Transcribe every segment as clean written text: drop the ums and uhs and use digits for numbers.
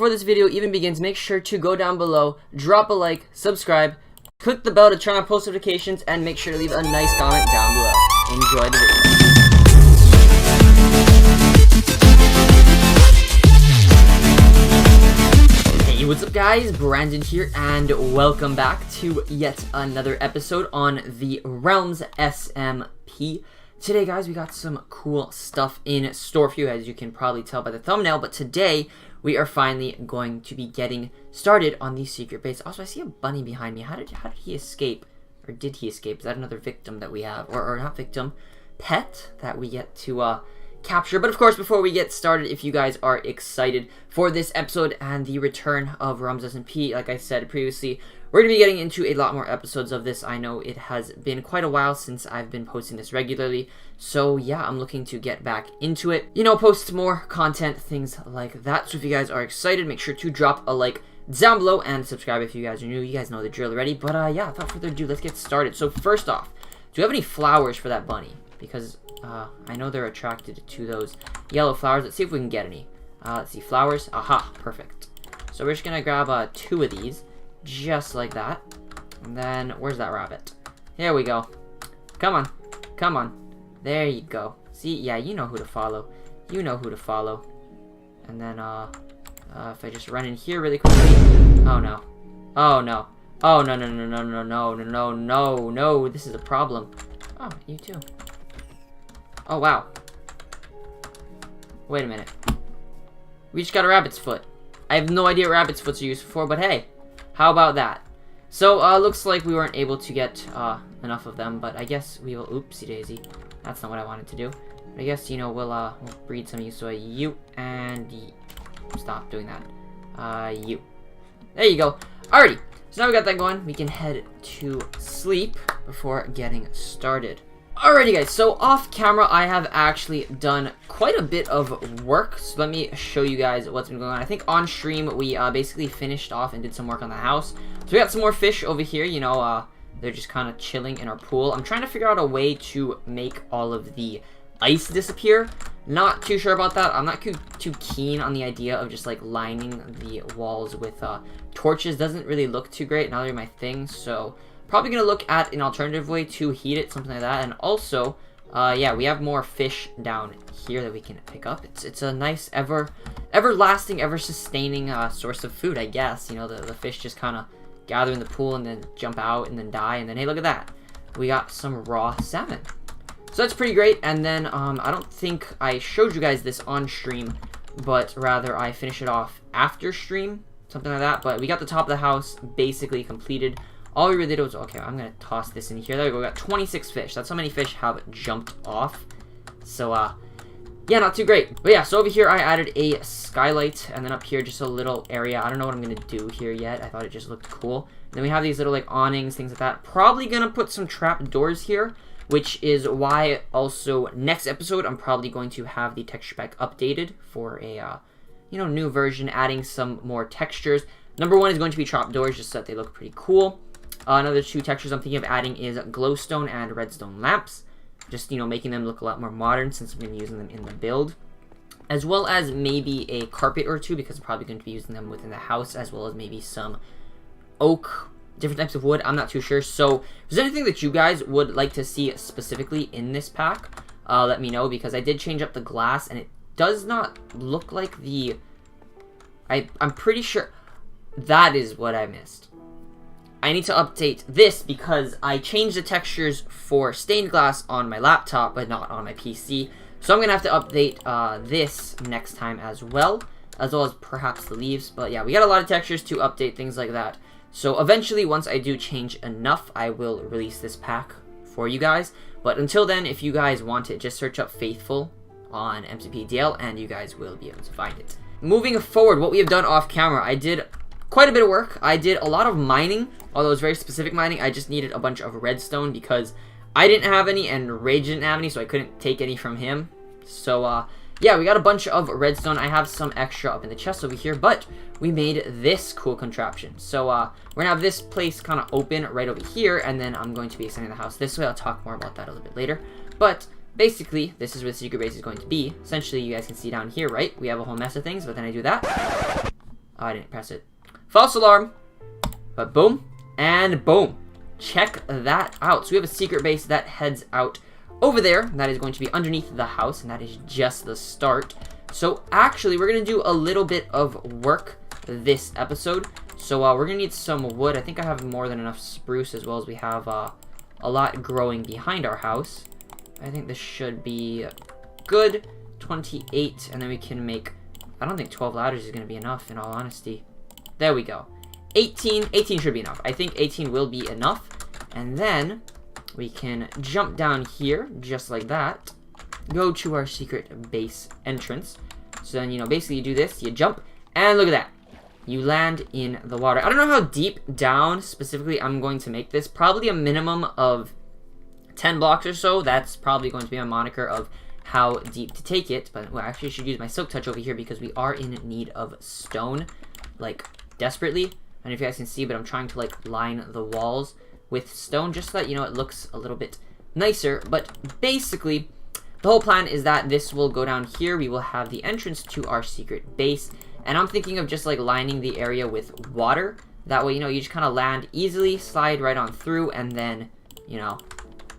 before this video even begins, make sure to go down below, drop a like, subscribe, click the bell to turn on post notifications, and make sure to leave a nice comment down below. Enjoy the video. Hey, what's up guys? Brandon here, and welcome back to yet another episode on the Realms SMP. Today guys, we got some cool stuff in store for you, as you can probably tell by the thumbnail, but today we are finally going to be getting started on the secret base. Also, I see a bunny behind me. How did he escape? Or did he escape? Is that another victim that we have? Or not victim, pet that we get to capture. But of course, before we get started, if you guys are excited for this episode and the return of Realms SMP, like I said previously, we're going to be getting into a lot more episodes of this. I know it has been quite a while since I've been posting this regularly, so yeah, I'm looking to get back into it. You know, post more content, things like that. So if you guys are excited, make sure to drop a like down below and subscribe if you guys are new. You guys know the drill already, but yeah, without further ado, let's get started. So first off, do you have any flowers for that bunny? Because I know they're attracted to those yellow flowers. Let's see if we can get any. Let's see, flowers. Aha, perfect. So we're just gonna grab 2 of these, just like that. And then, where's that rabbit? There we go. Come on, come on. There you go. See, yeah, you know who to follow. You know who to follow. And then, if I just run in here really quickly. Oh no. Oh no. Oh no, no, no, no, no, no, no, no, no, no. This is a problem. Oh, you too. Oh, wow. Wait a minute. We just got a rabbit's foot. I have no idea what rabbit's foots are used for, but hey, how about that? So, looks like we weren't able to get enough of them, but I guess we will. Oopsie daisy. That's not what I wanted to do. But I guess, you know, we'll breed some use. So you and stop doing that. You. There you go. Alrighty. So now we got that going. We can head to sleep before getting started. Alrighty guys, so off camera I have actually done quite a bit of work, so let me show you guys what's been going on. I think on stream we basically finished off and did some work on the house. So we got some more fish over here, you know, they're just kind of chilling in our pool. I'm trying to figure out a way to make all of the ice disappear. Not too sure about that. I'm not too keen on the idea of just like lining the walls with torches. Doesn't really look too great, not really my thing, so probably gonna look at an alternative way to heat it, something like that. And also, yeah, we have more fish down here that we can pick up. It's a nice, everlasting, ever-sustaining source of food, I guess. You know, the fish just kind of gather in the pool and then jump out and then die. And then, hey, look at that. We got some raw salmon. So that's pretty great. And then, I don't think I showed you guys this on stream, but rather I finish it off after stream, something like that. But we got the top of the house basically completed. All we really did was, okay, I'm going to toss this in here. There we go. We got 26 fish. That's how many fish have jumped off. So, yeah, not too great. But yeah, so over here I added a skylight. And then up here, just a little area. I don't know what I'm going to do here yet. I thought it just looked cool. And then we have these little, like, awnings, things like that. Probably going to put some trap doors here, which is why also next episode I'm probably going to have the texture pack updated for a, you know, new version, adding some more textures. Number 1 is going to be trap doors, just so that they look pretty cool. Another 2 textures I'm thinking of adding is glowstone and redstone lamps. Just, you know, making them look a lot more modern since I've been using them in the build. As well as maybe a carpet or 2, because I'm probably going to be using them within the house, as well as maybe some oak, different types of wood. I'm not too sure. So if there's anything that you guys would like to see specifically in this pack, let me know, because I did change up the glass and it does not look like the... I'm pretty sure that is what I missed. I need to update this because I changed the textures for stained glass on my laptop, but not on my PC. So I'm going to have to update this next time as well as perhaps the leaves. But yeah, we got a lot of textures to update, things like that. So eventually, once I do change enough, I will release this pack for you guys. But until then, if you guys want it, just search up Faithful on MCPDL and you guys will be able to find it. Moving forward, what we have done off camera, I did quite a bit of work. I did a lot of mining, although it was very specific mining. I just needed a bunch of redstone because I didn't have any and Rage didn't have any, so I couldn't take any from him. So, yeah, we got a bunch of redstone. I have some extra up in the chest over here, but we made this cool contraption. So, we're going to have this place kind of open right over here, and then I'm going to be extending the house this way. I'll talk more about that a little bit later. But basically, this is where the secret base is going to be. Essentially, you guys can see down here, right? We have a whole mess of things, but then I do that. Oh, I didn't press it. False alarm. But boom. And boom. Check that out. So we have a secret base that heads out over there. That is going to be underneath the house. And that is just the start. So actually, we're going to do a little bit of work this episode. So we're going to need some wood. I think I have more than enough spruce, as well as we have a lot growing behind our house. I think this should be good. 28. And then we can make... I don't think 12 ladders is going to be enough, in all honesty. There we go. 18 should be enough. I think 18 will be enough. And then we can jump down here, just like that. Go to our secret base entrance. So then, you know, basically you do this, you jump, and look at that. You land in the water. I don't know how deep down specifically I'm going to make this. Probably a minimum of 10 blocks or so. That's probably going to be a moniker of how deep to take it. But well, actually I should use my silk touch over here because we are in need of stone, like, desperately. I don't know if you guys can see, but I'm trying to, like, line the walls with stone just so that, you know, it looks a little bit nicer. But basically, the whole plan is that this will go down here. We will have the entrance to our secret base. And I'm thinking of just, like, lining the area with water. That way, you know, you just kind of land easily, slide right on through, and then, you know,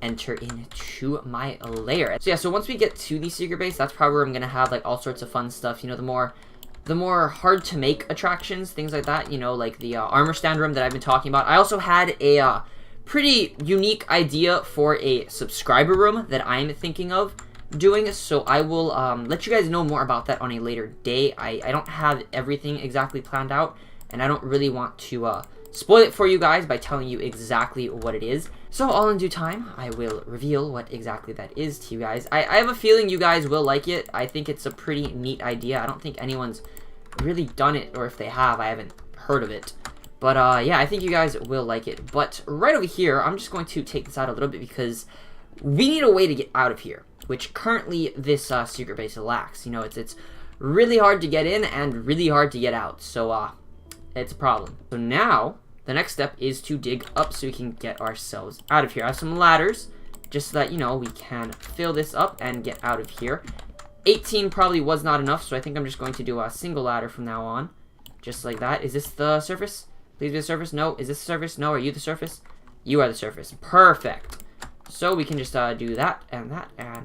enter into my lair. So yeah, so once we get to the secret base, that's probably where I'm going to have, like, all sorts of fun stuff. You know, the more hard to make attractions, things like that, you know, like the armor stand room that I've been talking about. I also had a pretty unique idea for a subscriber room that I'm thinking of doing, so I will let you guys know more about that on a later day. I don't have everything exactly planned out, and I don't really want to spoil it for you guys by telling you exactly what it is. So all in due time, I will reveal what exactly that is to you guys. I have a feeling you guys will like it. I think it's a pretty neat idea. I don't think anyone's really done it, or if they have, I haven't heard of it. But yeah, I think you guys will like it. But right over here, I'm just going to take this out a little bit because we need a way to get out of here, which currently this secret base lacks. You know, it's really hard to get in and really hard to get out. So it's a problem. So now the next step is to dig up so we can get ourselves out of here. I have some ladders just so that, you know, we can fill this up and get out of here. 18 probably was not enough, so I think I'm just going to do a single ladder from now on. Just like that. Is this the surface? Please be the surface. No. Is this the surface? No. Are you the surface? You are the surface. Perfect. So we can just do that, and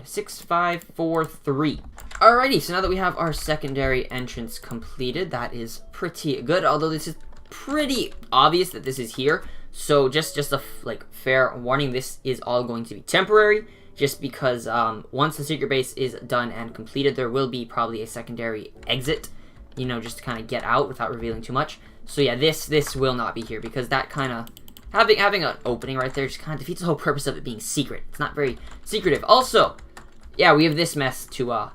6, 5, 4, 3. Alrighty, so now that we have our secondary entrance completed, that is pretty good, although this is pretty obvious that this is here. So just a fair warning, this is all going to be temporary, just because once the secret base is done and completed, there will be probably a secondary exit, you know, just to kind of get out without revealing too much. So yeah, this will not be here, because that kind of having an opening right there just kind of defeats the whole purpose of it being secret. It's not very secretive. Also, yeah, we have this mess to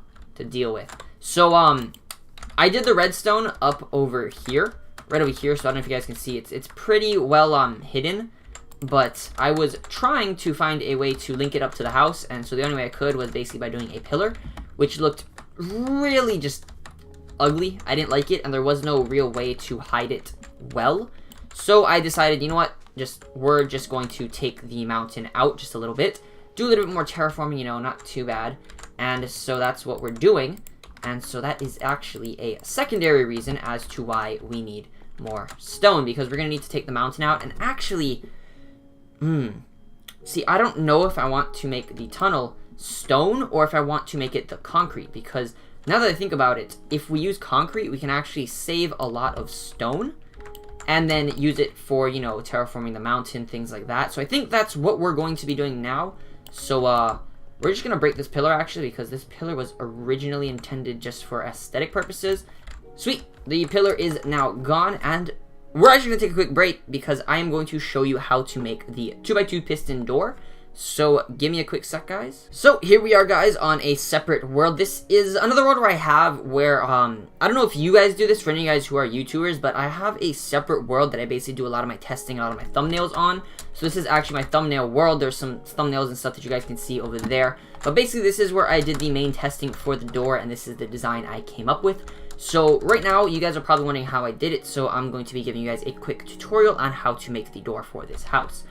deal with. So I did the redstone up over here, right over here. So I don't know if you guys can see. It's pretty well hidden, but I was trying to find a way to link it up to the house, and so the only way I could was basically by doing a pillar, which looked really just ugly. I didn't like it, and there was no real way to hide it well. So I decided, you know what? We're just going to take the mountain out just a little bit, do a little bit more terraforming, you know, not too bad. And so that's what we're doing. And so that is actually a secondary reason as to why we need more stone, because we're going to need to take the mountain out. And actually, see, I don't know if I want to make the tunnel stone or if I want to make it the concrete, because now that I think about it, if we use concrete, we can actually save a lot of stone and then use it for, you know, terraforming the mountain, things like that. So I think that's what we're going to be doing now. So we're just going to break this pillar, actually, because this pillar was originally intended just for aesthetic purposes. Sweet. The pillar is now gone, and we're actually going to take a quick break because I am going to show you how to make the 2x2 piston door. So give me a quick sec, guys. So here we are, guys, on a separate world. This is another world where I have where I don't know if you guys do this, for any of you guys who are YouTubers, but I have a separate world that I basically do a lot of my testing, a lot of my thumbnails on. So this is actually my thumbnail world. There's some thumbnails and stuff that you guys can see over there, but basically this is where I did the main testing for the door, and this is the design I came up with. So right now you guys are probably wondering how I did it, so I'm going to be giving you guys a quick tutorial on how to make the door for this house.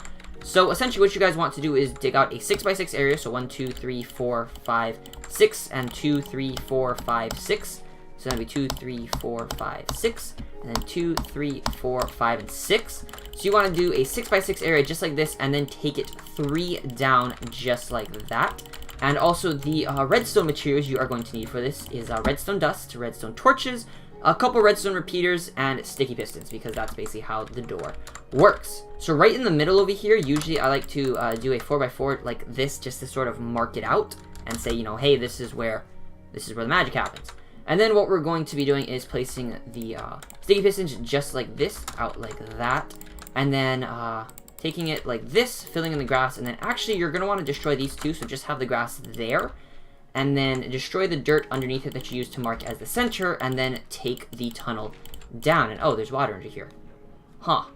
So essentially what you guys want to do is dig out a 6x6 area, so 1, 2, 3, 4, 5, 6, and 2, 3, 4, 5, 6. So that'd be 2, 3, 4, 5, 6, and then 2, 3, 4, 5, and 6. So you want to do a 6x6 area just like this, and then take it 3 down just like that. And also the redstone materials you are going to need for this is redstone dust, redstone torches, a couple redstone repeaters, and sticky pistons, because that's basically how the door works. So right in the middle over here, usually I like to do a 4x4 like this, just to sort of mark it out and say, you know, hey, this is where the magic happens. And then what we're going to be doing is placing the sticky pistons just like this, out like that, and then taking it like this, filling in the grass, and then actually you're going to want to destroy these two, so just have the grass there, and then destroy the dirt underneath it that you use to mark as the center, and then take the tunnel down. And oh, there's water under here. Huh.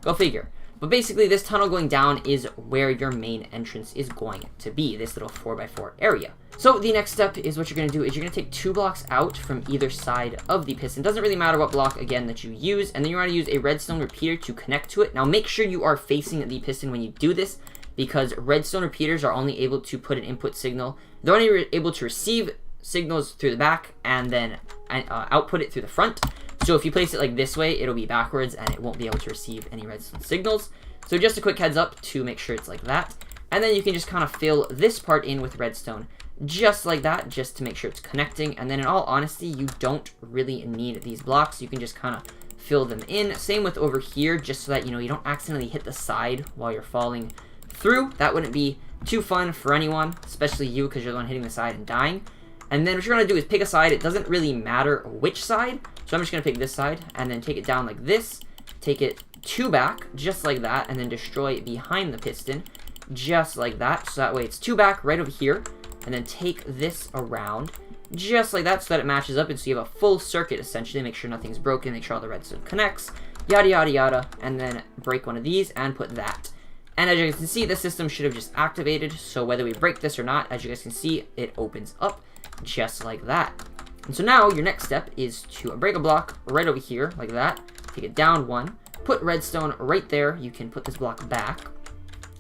Go figure. But basically, this tunnel going down is where your main entrance is going to be, this little 4x4 area. So the next step is what you're going to do is you're going to take 2 blocks out from either side of the piston. Doesn't really matter what block, again, that you use. And then you want to use a redstone repeater to connect to it. Now, make sure you are facing the piston when you do this, because redstone repeaters are only able to put an input signal. They're only able to receive signals through the back and then output it through the front. So if you place it like this way, it'll be backwards and it won't be able to receive any redstone signals. So just a quick heads up to make sure it's like that. And then you can just kind of fill this part in with redstone just like that, just to make sure it's connecting. And then in all honesty, you don't really need these blocks. You can just kind of fill them in. Same with over here, just so that, you know, you don't accidentally hit the side while you're falling through. That wouldn't be too fun for anyone, especially you, because you're the one hitting the side and dying. And then what you're going to do is pick a side. It doesn't really matter which side. So I'm just going to pick this side and then take it down like this. Take it 2 back, just like that, and then destroy behind the piston, just like that. So that way it's 2 back right over here. And then take this around, just like that, so that it matches up. And so you have a full circuit, essentially. Make sure nothing's broken. Make sure all the redstone connects. Yada, yada, yada. And then break one of these and put that. And as you guys can see, the system should have just activated. So whether we break this or not, as you guys can see, it opens up just like that. And so now your next step is to break a block right over here, like that. Take it down 1. Put redstone right there. You can put this block back.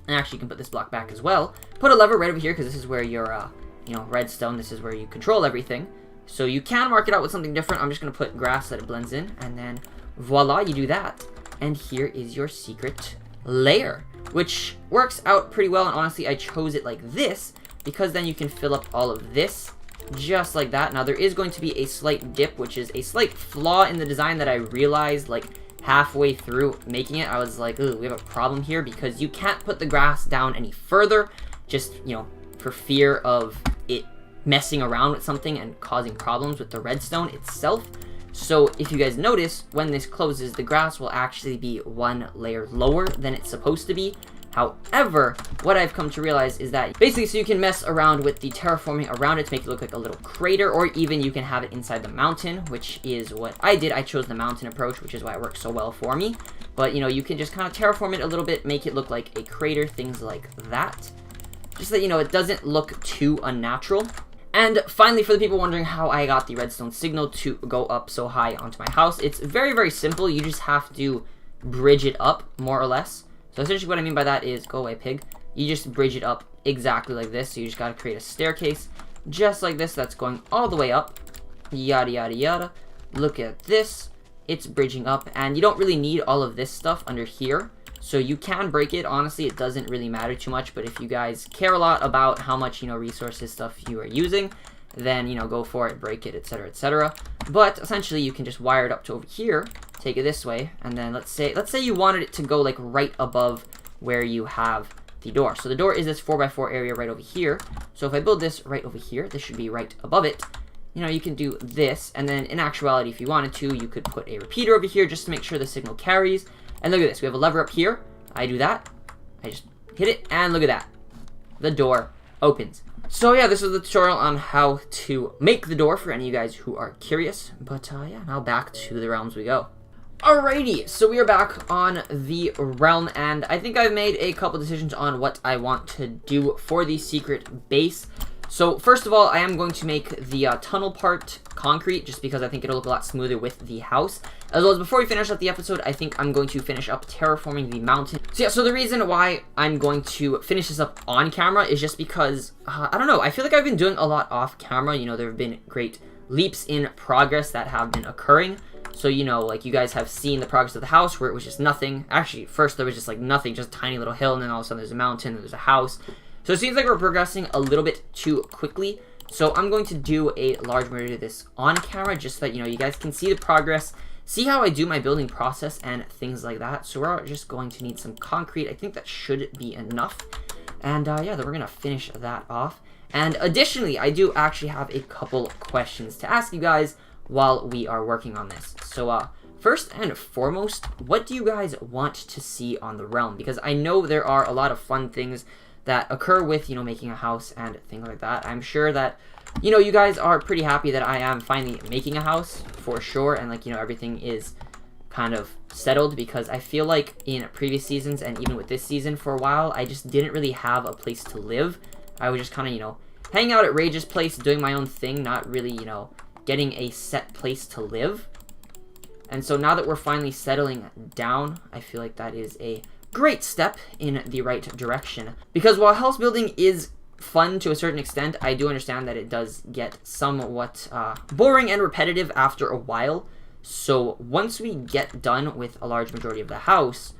And actually, you can put this block back as well. Put a lever right over here, because this is where your, redstone, this is where you control everything. So you can mark it out with something different. I'm just going to put grass so that it blends in. And then, voila, you do that. And here is your secret layer, which works out pretty well. And honestly, I chose it like this, because then you can fill up all of this, just like that. Now, there is going to be a slight dip, which is a slight flaw in the design that I realized, like, halfway through making it. I was like, ooh, we have a problem here, because you can't put the grass down any further, just, for fear of it messing around with something and causing problems with the redstone itself. So if you guys notice, when this closes, the grass will actually be 1 layer lower than it's supposed to be. However, what I've come to realize is that basically, so you can mess around with the terraforming around it to make it look like a little crater, or even you can have it inside the mountain, which is what I did. I chose the mountain approach, which is why it works so well for me. But, you can just kind of terraform it a little bit, make it look like a crater, things like that. Just so that, it doesn't look too unnatural. And finally, for the people wondering how I got the redstone signal to go up so high onto my house, it's very, very simple. You just have to bridge it up, more or less. So essentially what I mean by that is, go away, pig. You just bridge it up exactly like this. So you just got to create a staircase just like this that's going all the way up. Yada, yada, yada. Look at this. It's bridging up. And you don't really need all of this stuff under here. So you can break it. Honestly, it doesn't really matter too much. But if you guys care a lot about how much, resources stuff you are using, then, go for it, break it, etc., etc. But essentially, you can just wire it up to over here. Take it this way, and then let's say you wanted it to go like right above where you have the door. So the door is this 4x4 area right over here. So if I build this right over here, this should be right above it. You can do this, and then in actuality, if you wanted to, you could put a repeater over here just to make sure the signal carries. And look at this, we have a lever up here. I do that, I just hit it, and look at that. The door opens. So yeah, this is the tutorial on how to make the door for any of you guys who are curious. But yeah, now back to the realms we go. Alrighty, so we are back on the realm, and I think I've made a couple decisions on what I want to do for the secret base. So first of all, I am going to make the tunnel part concrete, just because I think it'll look a lot smoother with the house. As well as before we finish up the episode, I think I'm going to finish up terraforming the mountain. So yeah, so the reason why I'm going to finish this up on camera is just because, I don't know, I feel like I've been doing a lot off camera. There have been great leaps in progress that have been occurring. So, you know, like, you guys have seen the progress of the house where it was just nothing. Actually, first there was just, like, nothing, just a tiny little hill, and then all of a sudden there's a mountain, and there's a house. So it seems like we're progressing a little bit too quickly. So I'm going to do a large majority of this on camera, just so that, you know, you guys can see the progress, see how I do my building process, and things like that. So we're just going to need some concrete. I think that should be enough. And, yeah, then we're going to finish that off. And additionally, I do actually have a couple questions to ask you guys while we are working on this. So, first and foremost, what do you guys want to see on the realm? Because I know there are a lot of fun things that occur with, you know, making a house and things like that. I'm sure that, you know, you guys are pretty happy that I am finally making a house, for sure, and, like, you know, everything is kind of settled, because I feel like in previous seasons, and even with this season for a while, I just didn't really have a place to live. I was just kind of, you know, hanging out at Rage's place, doing my own thing, not really, you know, getting a set place to live. And so now that we're finally settling down, I feel like that is a great step in the right direction. Because while house building is fun to a certain extent, I do understand that it does get somewhat boring and repetitive after a while. So once we get done with a large majority of the house,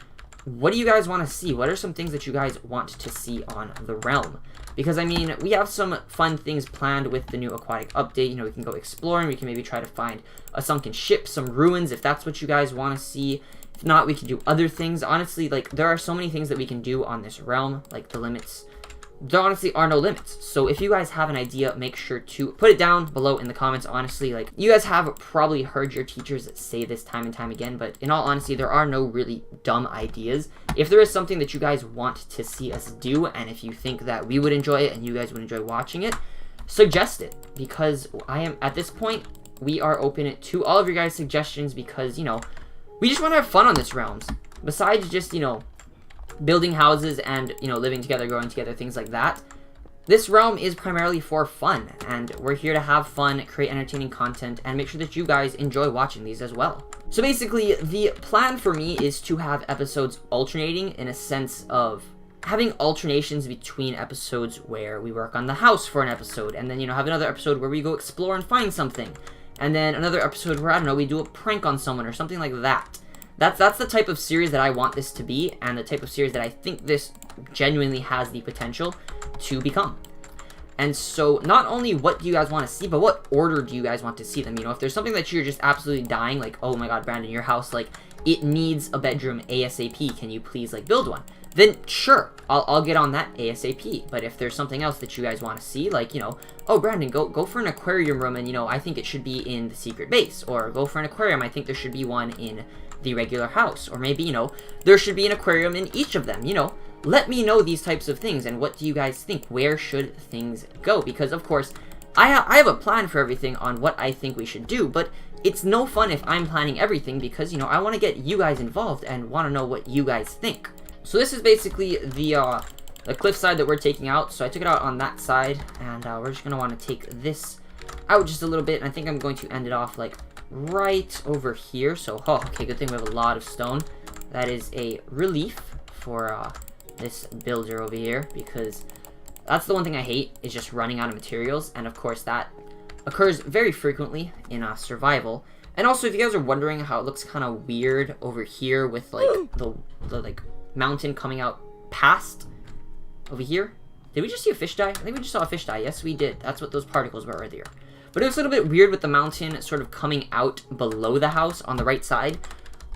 what do you guys want to see? What are some things that you guys want to see on the realm? Because, I mean, we have some fun things planned with the new aquatic update. You know, we can go exploring. We can maybe try to find a sunken ship, some ruins, if that's what you guys want to see. If not, we can do other things. Honestly, like, there are so many things that we can do on this realm. Like, the limits, there honestly are no limits. So if you guys have an idea, make sure to put it down below in the comments. Honestly, like, you guys have probably heard your teachers say this time and time again, but in all honesty, there are no really dumb ideas. If there is something that you guys want to see us do, and if you think that we would enjoy it and you guys would enjoy watching it, suggest it, because I am, at this point, we are open to all of your guys' suggestions, because, you know, we just want to have fun on this realms. Besides just, you know, building houses and, you know, living together, growing together, things like that. This realm is primarily for fun, and we're here to have fun, create entertaining content, and make sure that you guys enjoy watching these as well. So basically, the plan for me is to have episodes alternating, in a sense of having alternations between episodes where we work on the house for an episode, and then, you know, have another episode where we go explore and find something, and then another episode where, I don't know, we do a prank on someone or something like that. That's the type of series that I want this to be, and the type of series that I think this genuinely has the potential to become. And so, not only what do you guys want to see, but what order do you guys want to see them? You know, if there's something that you're just absolutely dying, like, oh my god, Brandon, your house, like, it needs a bedroom ASAP, can you please, like, build one? Then, sure, I'll get on that ASAP. But if there's something else that you guys want to see, like, you know, oh, Brandon, go for an aquarium room, and, you know, I think it should be in the secret base. Or go for an aquarium, I think there should be one in the regular house. Or maybe, you know, there should be an aquarium in each of them, you know. Let me know these types of things, and what do you guys think? Where should things go? Because, of course, I have a plan for everything on what I think we should do, but it's no fun if I'm planning everything, because, you know, I want to get you guys involved and want to know what you guys think. So this is basically the cliffside that we're taking out. So I took it out on that side, and we're just going to want to take this out just a little bit, and I think I'm going to end it off, like, right over here. So, oh, okay, good thing we have a lot of stone. That is a relief for this builder over here, because that's the one thing I hate, is just running out of materials, and of course that occurs very frequently in survival. And also, if you guys are wondering how it looks kind of weird over here with, like, the like, mountain coming out past over here. Did we just see a fish die? I think we just saw a fish die. Yes, we did. That's what those particles were right there. But it was a little bit weird with the mountain sort of coming out below the house on the right side.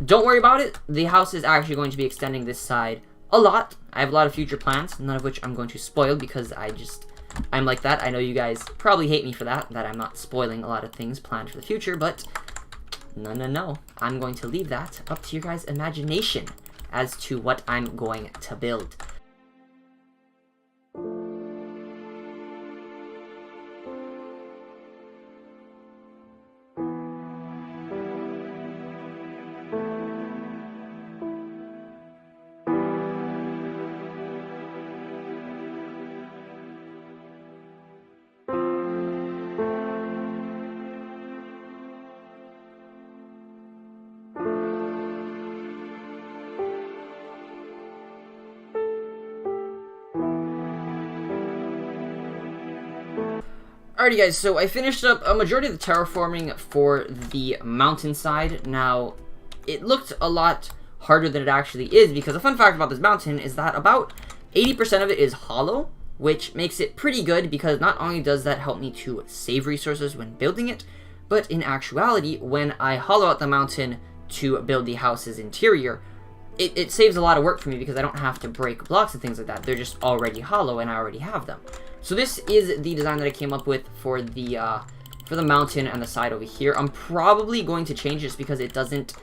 Don't worry about it. The house is actually going to be extending this side a lot. I have a lot of future plans, none of which I'm going to spoil, because I'm like that. I know you guys probably hate me for that I'm not spoiling a lot of things planned for the future, but no. I'm going to leave that up to your guys' imagination as to what I'm going to build. Alrighty guys, so I finished up a majority of the terraforming for the mountainside. Now, it looked a lot harder than it actually is, because a fun fact about this mountain is that about 80% of it is hollow, which makes it pretty good, because not only does that help me to save resources when building it, but in actuality, when I hollow out the mountain to build the house's interior, it saves a lot of work for me, because I don't have to break blocks and things like that. They're just already hollow and I already have them. So this is the design that I came up with for the mountain and the side over here. I'm probably going to change this because it doesn't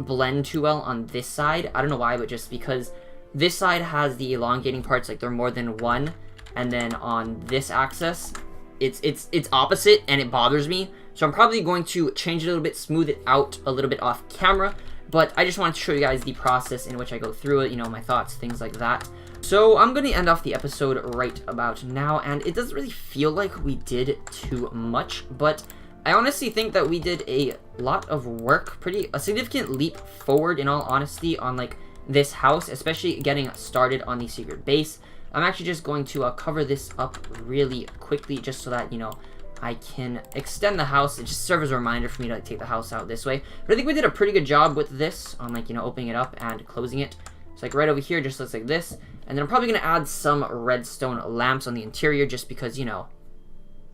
blend too well on this side. I don't know why, but just because this side has the elongating parts, like they're more than one, and then on this axis it's opposite and it bothers me. So I'm probably going to change it a little bit, smooth it out a little bit off camera, but I just wanted to show you guys the process in which I go through it, you know, my thoughts, things like that. So I'm going to end off the episode right about now, and it doesn't really feel like we did too much, but I honestly think that we did a lot of work, a significant leap forward in all honesty on like this house, especially getting started on the secret base. I'm actually just going to cover this up really quickly just so that, you know, I can extend the house. It just serves as a reminder for me to like, take the house out this way. But I think we did a pretty good job with this on like, you know, opening it up and closing it. It's like right over here, just looks like this. And then I'm probably going to add some redstone lamps on the interior just because, you know,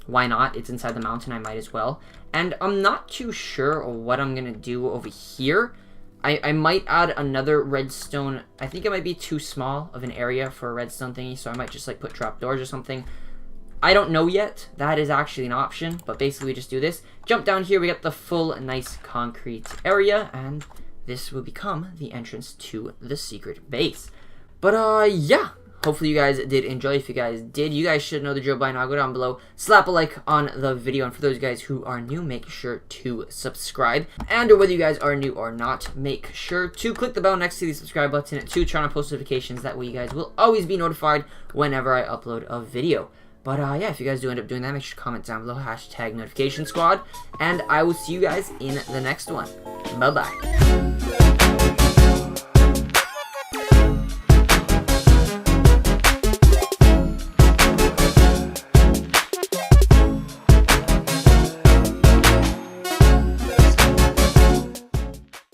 why not? It's inside the mountain, I might as well. And I'm not too sure what I'm going to do over here. I might add another redstone. I think it might be too small of an area for a redstone thingy, so I might just like put trapdoors or something. I don't know yet. That is actually an option, but basically we just do this. Jump down here, we get the full nice concrete area, and this will become the entrance to the secret base. But yeah, hopefully you guys did enjoy. If you guys did, you guys should know the drill by now. Go down below, slap a like on the video, and for those guys who are new, make sure to subscribe. And whether you guys are new or not, make sure to click the bell next to the subscribe button to turn on post notifications. That way you guys will always be notified whenever I upload a video. But yeah, if you guys do end up doing that, make sure to comment down below, #notification squad, and I will see you guys in the next one. Bye bye.